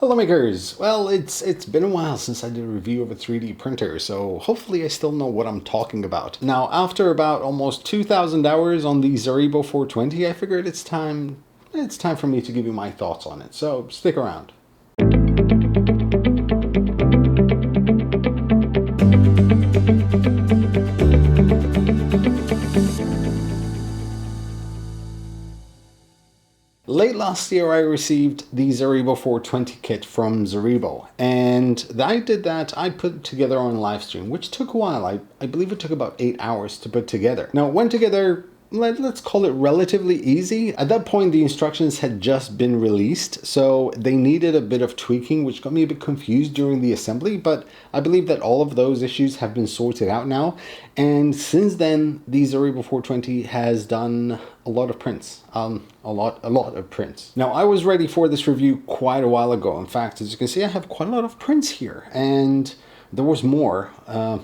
Hello makers! Well, it's been a while since I did a review of a 3D printer, so hopefully I still know what I'm talking about. Now, after about almost 2,000 hours on the Zaribo 420, I figured it's time for me to give you my thoughts on it, so stick around. Late last year I received the Zaribo 420 kit from Zaribo, and I did that. I put it together on live stream, which took a while. I believe it took about 8 hours to put together. Now it went together, let's call it relatively easy. At that point the instructions had just been released, so they needed a bit of tweaking, which got me a bit confused during the assembly, but I believe that all of those issues have been sorted out now. And since then, the Zaribo 420 has done a lot of prints, a lot of prints. Now, I was ready for this review quite a while ago. In fact, as you can see, I have quite a lot of prints here, and there was more,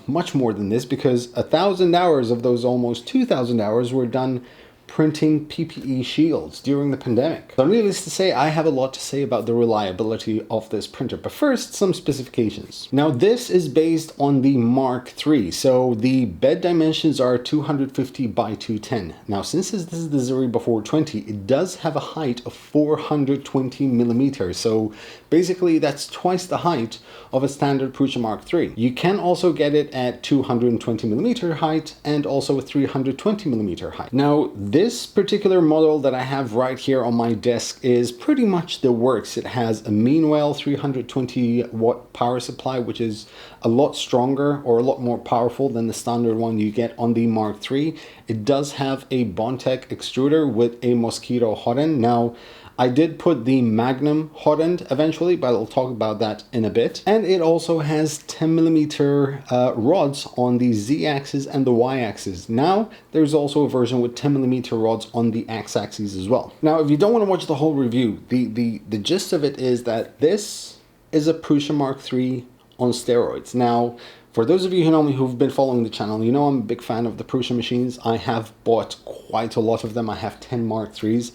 much more than this, because 1,000 hours of those almost 2,000 hours were done printing PPE shields during the pandemic. So needless to say, I have a lot to say about the reliability of this printer, but first, some specifications. Now, this is based on the Mark III, so the bed dimensions are 250 by 210. Now, since this is the Zaribo 420, it does have a height of 420 millimeters, so basically that's twice the height of a standard Prusa Mark III. You can also get it at 220 millimeter height and also a 320 millimeter height. Now, this particular model that I have right here on my desk is pretty much the works. It has a Meanwell 320 watt power supply, which is a lot stronger or a lot more powerful than the standard one you get on the Mark III. It does have a Bondtech extruder with a Mosquito hot end. Now, I did put the Magnum hot end eventually, but I'll talk about that in a bit. And it also has 10 millimeter rods on the Z-axis and the Y-axis. Now, there's also a version with 10 millimeter rods on the X-axis as well. Now, if you don't want to watch the whole review, the gist of it is that this is a Prusa Mark III on steroids. Now, for those of you who know me, who've been following the channel, you know I'm a big fan of the Prusa machines. I have bought quite a lot of them. I have 10 Mark IIIs.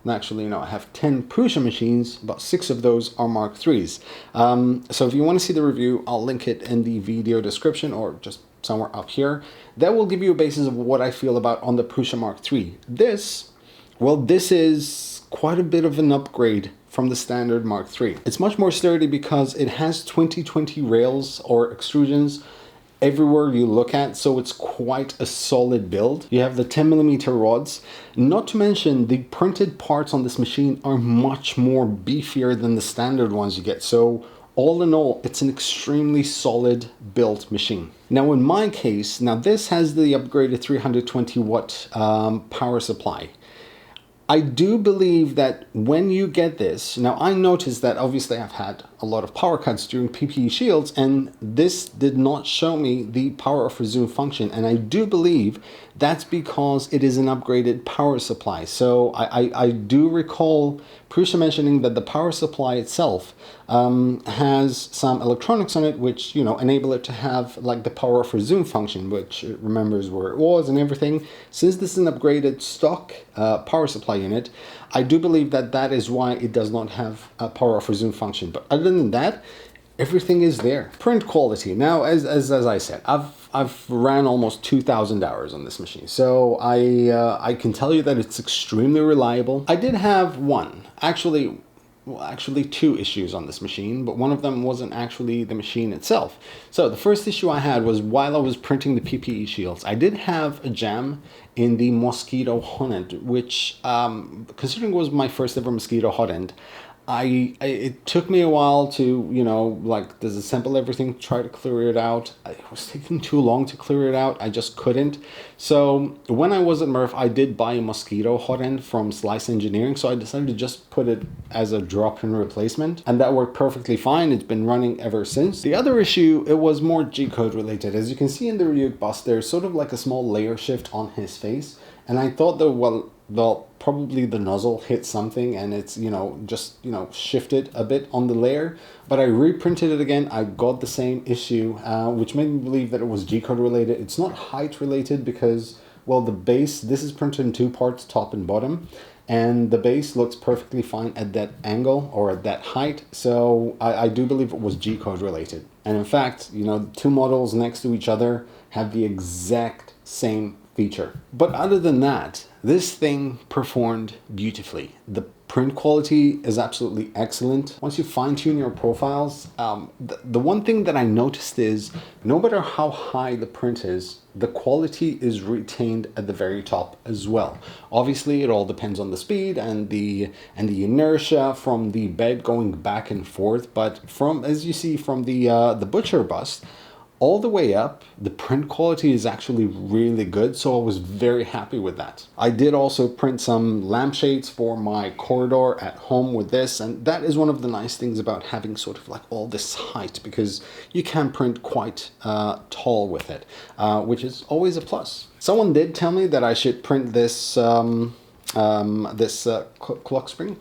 Actually, you know, I have 10 Prusa machines, about 6 of those are Mark IIIs. So if you want to see the review, I'll link it in the video description or just somewhere up here. That will give you a basis of what I feel about on the Prusa Mark III. This is quite a bit of an upgrade from the standard Mark III. It's much more sturdy because it has 2020 rails or extrusions everywhere you look at, so it's quite a solid build. You have the 10 millimeter rods, not to mention the printed parts on this machine are much more beefier than the standard ones you get. So all in all, it's an extremely solid built machine. Now in my case, now this has the upgraded 320 watt power supply. I do believe that when you get this, now I noticed that obviously I've had a lot of power cuts during PPE shields, and this did not show me the power of resume function, and I do believe that's because it is an upgraded power supply. So I do recall Prusa mentioning that the power supply itself has some electronics on it which, you know, enable it to have like the power of resume function, which it remembers where it was and everything. Since this is an upgraded stock power supply unit, I do believe that that is why it does not have a power of resume function. But other than that, everything is there. Print quality. Now, as I said, I've ran almost 2,000 hours on this machine, so I can tell you that it's extremely reliable. I did have actually two issues on this machine, but one of them wasn't actually the machine itself. So the first issue I had was while I was printing the PPE shields, I did have a jam in the Mosquito hot end, which, considering it was my first ever Mosquito hot end, it took me a while to, you know, like disassemble everything, try to clear it out. It was taking too long to clear it out. I just couldn't. So when I was at Murph, I did buy a Mosquito hot end from Slice Engineering. So I decided to just put it as a drop-in replacement, and that worked perfectly fine. It's been running ever since. The other issue, it was more G-code related. As you can see in the Ryuk bus, there's sort of like a small layer shift on his face. And I thought that, well, probably the nozzle hit something and it's, you know, just, you know, shifted a bit on the layer. But I reprinted it again. I got the same issue, which made me believe that it was G-code related. It's not height related because, well, the base, this is printed in two parts, top and bottom. and the base looks perfectly fine at that angle or at that height. So I do believe it was G-code related. And in fact, you know, two models next to each other have the exact same feature. But other than that, this thing performed beautifully. The print quality is absolutely excellent. Once you fine-tune your profiles, the one thing that I noticed is no matter how high the print is, the quality is retained at the very top as well. Obviously, it all depends on the speed and the inertia from the bed going back and forth. But from, as you see from the butcher bust, all the way up, the print quality is actually really good, so I was very happy with that. I did also print some lampshades for my corridor at home with this, and that is one of the nice things about having sort of like all this height, because you can print quite tall with it, which is always a plus. Someone did tell me that I should print this clock spring.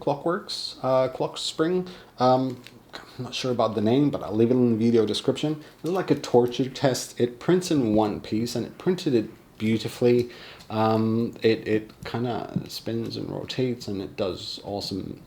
I'm not sure about the name, but I'll leave it in the video description. It's like a torture test. It prints in one piece, and it printed it beautifully. It kind of spins and rotates, and it does awesome,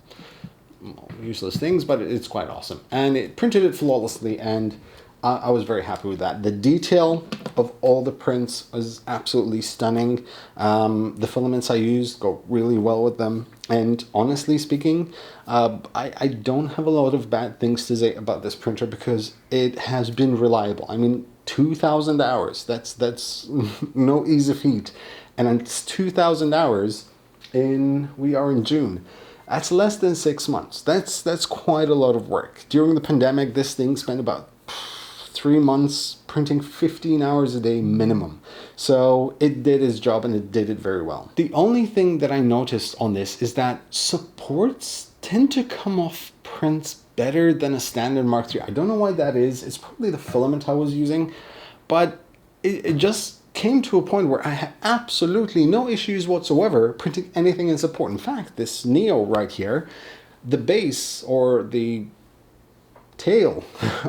useless things, but it's quite awesome. And it printed it flawlessly, and I was very happy with that. The detail of all the prints was absolutely stunning. The filaments I used go really well with them. And honestly speaking, I don't have a lot of bad things to say about this printer because it has been reliable. I mean, 2,000 hours, that's no easy feat. And it's 2,000 hours we are in June. That's less than 6 months. That's quite a lot of work. During the pandemic, this thing spent about 3 months printing 15 hours a day minimum. So it did its job, and it did it very well. The only thing that I noticed on this is that supports tend to come off prints better than a standard Mark III. I don't know why that is. It's probably the filament I was using, but it just came to a point where I had absolutely no issues whatsoever printing anything in support. In fact, this Neo right here, the base or the tail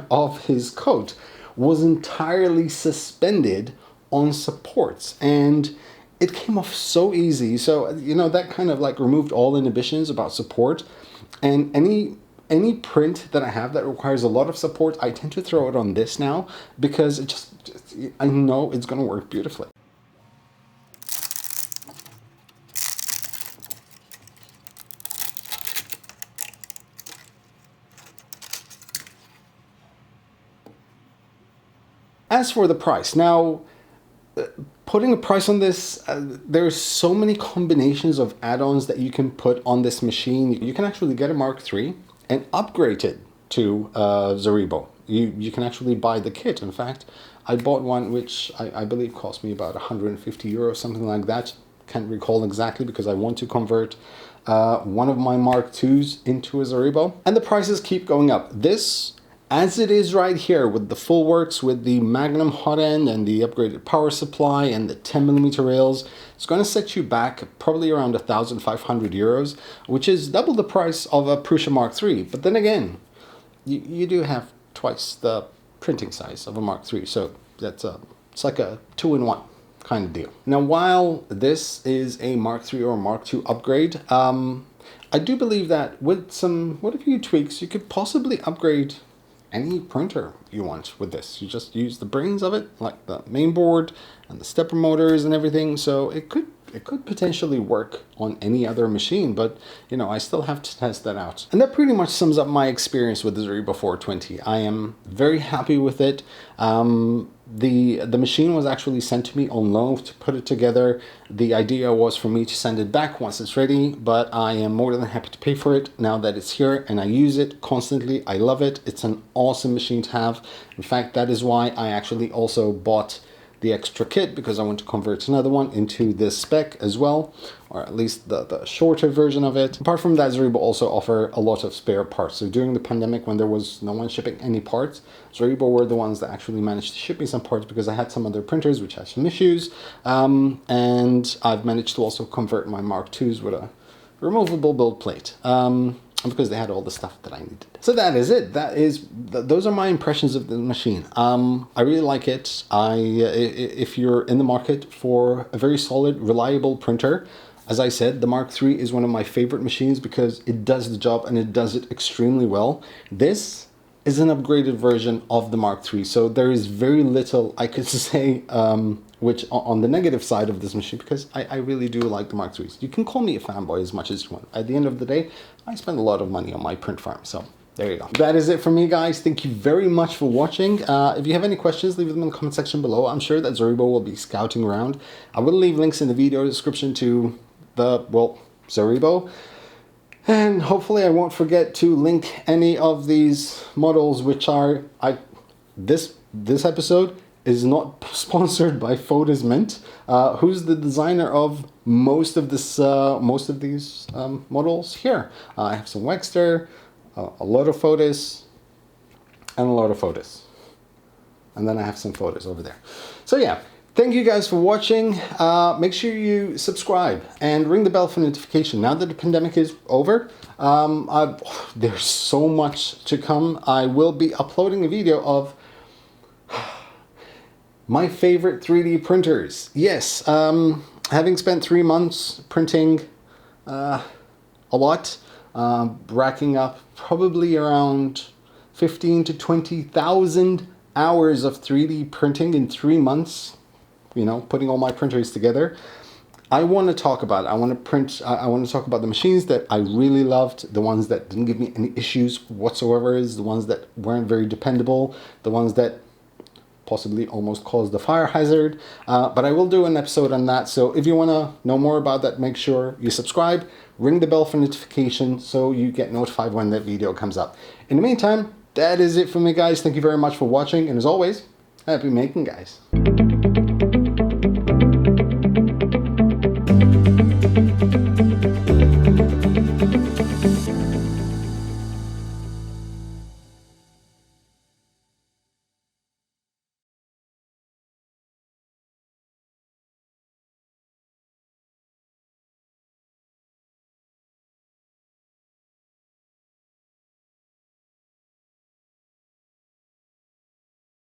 of his coat was entirely suspended on supports, and it came off so easy. So, you know, that kind of like removed all inhibitions about support. And any print that I have that requires a lot of support, I tend to throw it on this now because I know it's going to work beautifully. As for the price, now, putting a price on this, there's so many combinations of add-ons that you can put on this machine. You can actually get a Mark III and upgrade it to Zeribo. You can actually buy the kit. In fact, I bought one which I believe cost me about 150 euros, something like that. Can't recall exactly because I want to convert one of my Mark IIs into a Zeribo. And the prices keep going up. This, as it is right here with the full works, with the Magnum hot end and the upgraded power supply and the 10mm rails, it's going to set you back probably around 1,500 euros, which is double the price of a Prusa Mark III. But then again, you do have twice the printing size of a Mark III, so it's like a 2-in-1 kind of deal. Now, while this is a Mark III or Mark II upgrade, I do believe that with a few tweaks, you could possibly upgrade any printer you want with this. You just use the brains of it, like the main board and the stepper motors and everything. So it could potentially work on any other machine, but you know, I still have to test that out. And that pretty much sums up my experience with the Zeribo 420. I am very happy with it. The machine was actually sent to me on loan to put it together. The idea was for me to send it back once it's ready, but I am more than happy to pay for it now that it's here, and I use it constantly. I love it. It's an awesome machine to have. In fact, that is why I actually also bought the extra kit, because I want to convert another one into this spec as well, or at least the shorter version of it. Apart from that, Zeribo also offer a lot of spare parts. So during the pandemic, when there was no one shipping any parts, Zeribo were the ones that actually managed to ship me some parts, because I had some other printers which had some issues, and I've managed to also convert my Mark IIs with a removable build plate. Because they had all the stuff that I needed. So that is it. Those are my impressions of the machine. I really like it. If you're in the market for a very solid, reliable printer, As I said, the Mark III is one of my favorite machines because it does the job and it does it extremely well. This is an upgraded version of the Mark III, so there is very little I could say which on the negative side of this machine, because I really do like the Mark IIIs. You can call me a fanboy as much as you want. At the end of the day, I spend a lot of money on my print farm, so there you go. That is it for me, guys. Thank you very much for watching. If you have any questions, leave them in the comment section below. I'm sure that Zaribo will be scouting around. I will leave links in the video description to the, well, Zaribo. And hopefully I won't forget to link any of these models, which are, this episode is not sponsored by Photos Mint, who's the designer of most of these models here. I have some Wekster, a lot of Photos, and a lot of Photos. And then I have some Photos over there. So yeah, thank you guys for watching. Make sure you subscribe and ring the bell for notification. Now that the pandemic is over, there's so much to come. I will be uploading a video of my favorite 3D printers. Yes, having spent 3 months printing a lot, racking up probably around 15 to 20,000 hours of 3D printing in 3 months, you know, putting all my printers together. I want to talk about it. I want to talk about the machines that I really loved, the ones that didn't give me any issues whatsoever, the ones that weren't very dependable, the ones that possibly almost caused the fire hazard, but I will do an episode on that. So if you want to know more about that, make sure you subscribe, ring the bell for notification so you get notified when that video comes up. In the meantime, that is it for me, guys. Thank you very much for watching, and as always, happy making, guys.